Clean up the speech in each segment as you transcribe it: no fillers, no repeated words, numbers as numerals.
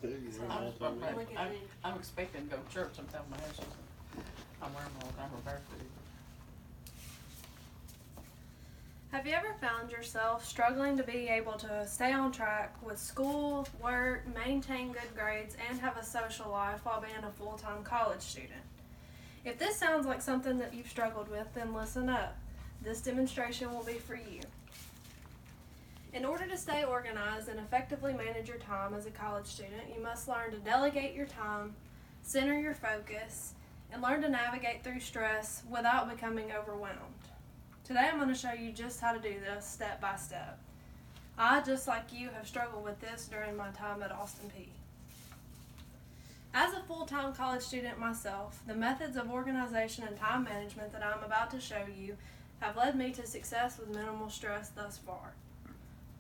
I'm expecting to go to church sometime. My house isn't. I'm wearing them all the time. We're barefooted. Have you ever found yourself struggling to be able to stay on track with school, work, maintain good grades, and have a social life while being a full-time college student? If this sounds like something that you've struggled with, then listen up. This demonstration will be for you. In order to stay organized and effectively manage your time as a college student, you must learn to delegate your time, center your focus, and learn to navigate through stress without becoming overwhelmed. Today I'm going to show you just how to do this step by step. I, just like you, have struggled with this during my time at Austin Peay. As a full-time college student myself, the methods of organization and time management that I'm about to show you have led me to success with minimal stress thus far.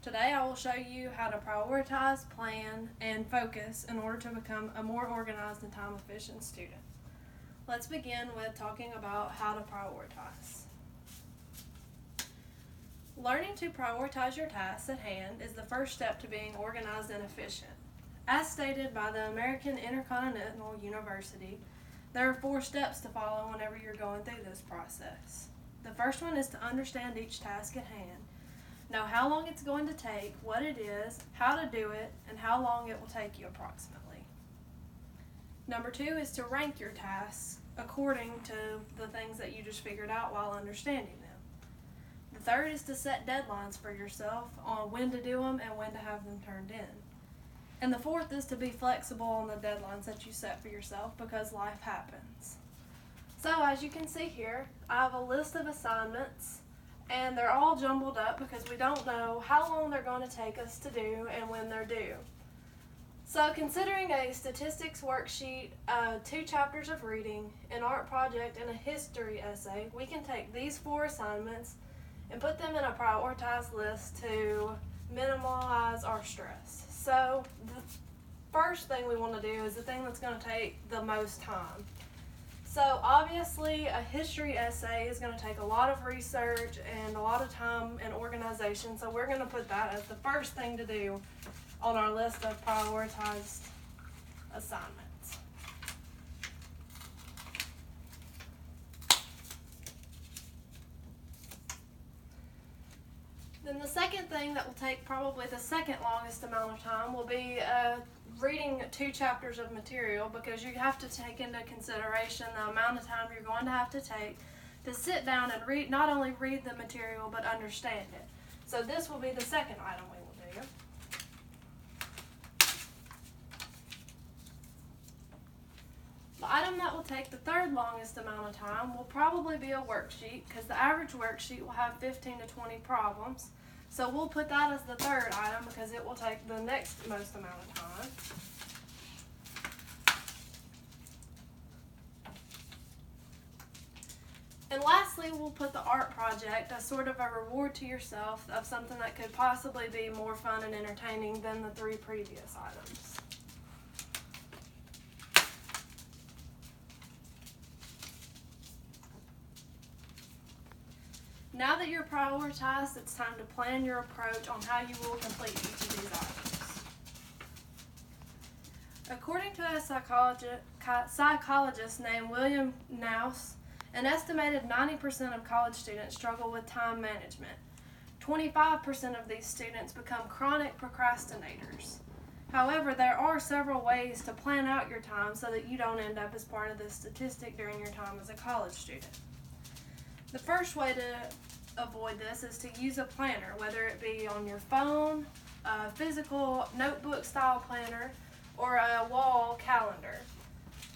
Today I will show you how to prioritize, plan, and focus in order to become a more organized and time-efficient student. Let's begin with talking about how to prioritize. Learning to prioritize your tasks at hand is the first step to being organized and efficient. As stated by the American Intercontinental University, there are 4 steps to follow whenever you're going through this process. The first one is to understand each task at hand. Know how long it's going to take, what it is, how to do it, and how long it will take you approximately. Number 2 is to rank your tasks according to the things that you just figured out while understanding them. The third is to set deadlines for yourself on when to do them and when to have them turned in. And the fourth is to be flexible on the deadlines that you set for yourself because life happens. So as you can see here, I have a list of assignments and they're all jumbled up because we don't know how long they're going to take us to do and when they're due. So considering a statistics worksheet, 2 chapters of reading, an art project, and a history essay, we can take these 4 assignments and put them in a prioritized list to minimize our stress. So the first thing we want to do is the thing that's going to take the most time. So obviously a history essay is going to take a lot of research and a lot of time and organization, so we're going to put that as the first thing to do on our list of prioritized assignments. Then the second thing that will take probably the second longest amount of time will be reading 2 chapters of material, because you have to take into consideration the amount of time you're going to have to take to sit down and read, not only read the material but understand it. So this will be the second item we will do. The item that will take the third longest amount of time will probably be a worksheet, because the average worksheet will have 15 to 20 problems. So we'll put that as the third item because it will take the next most amount of time. And lastly, we'll put the art project as sort of a reward to yourself of something that could possibly be more fun and entertaining than the 3 previous items. Now that you're prioritized, it's time to plan your approach on how you will complete each of these items. According to a psychologist named William Naus, an estimated 90% of college students struggle with time management. 25% of these students become chronic procrastinators. However, there are several ways to plan out your time so that you don't end up as part of this statistic during your time as a college student. The first way to avoid this is to use a planner, whether it be on your phone, a physical notebook style planner, or a wall calendar.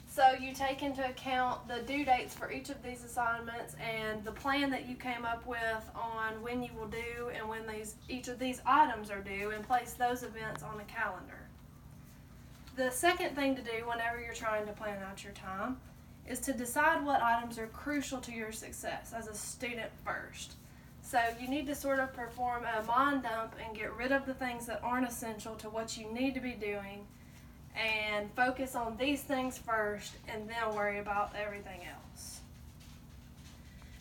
So you take into account the due dates for each of these assignments and the plan that you came up with on when you will do and when each of these items are due, and place those events on a calendar. The second thing to do whenever you're trying to plan out your time is to decide what items are crucial to your success as a student first. So you need to sort of perform a mind dump and get rid of the things that aren't essential to what you need to be doing, and focus on these things first and then worry about everything else.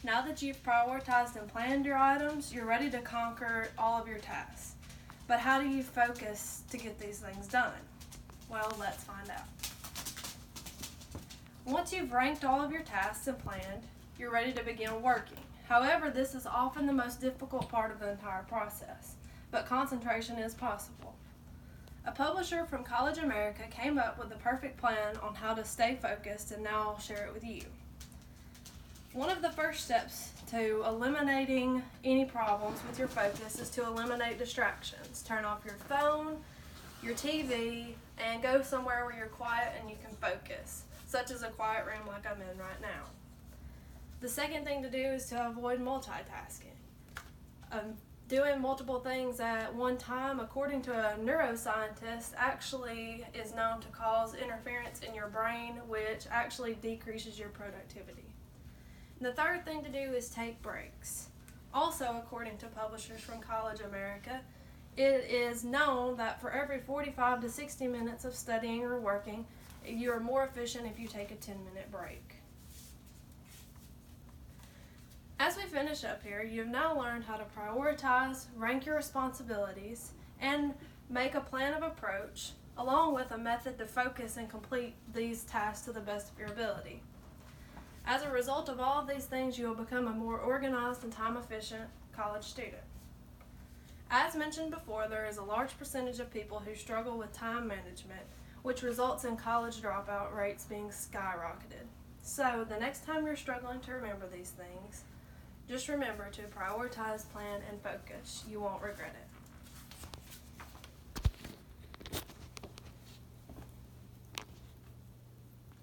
Now that you've prioritized and planned your items, you're ready to conquer all of your tasks. But how do you focus to get these things done? Well, let's find out. Once you've ranked all of your tasks and planned, you're ready to begin working. However, this is often the most difficult part of the entire process, but concentration is possible. A publisher from College America came up with the perfect plan on how to stay focused, and now I'll share it with you. One of the first steps to eliminating any problems with your focus is to eliminate distractions. Turn off your phone, your TV, and go somewhere where you're quiet and you can focus, such as a quiet room like I'm in right now. The second thing to do is to avoid multitasking. Doing multiple things at one time, according to a neuroscientist, actually is known to cause interference in your brain, which actually decreases your productivity. The third thing to do is take breaks. Also, according to publishers from College America, it is known that for every 45 to 60 minutes of studying or working, you are more efficient if you take a 10-minute break. As we finish up here, you've now learned how to prioritize, rank your responsibilities, and make a plan of approach, along with a method to focus and complete these tasks to the best of your ability. As a result of all of these things, you will become a more organized and time-efficient college student. As mentioned before, there is a large percentage of people who struggle with time management, which results in college dropout rates being skyrocketed. So, the next time you're struggling to remember these things, just remember to prioritize, plan, and focus. You won't regret it.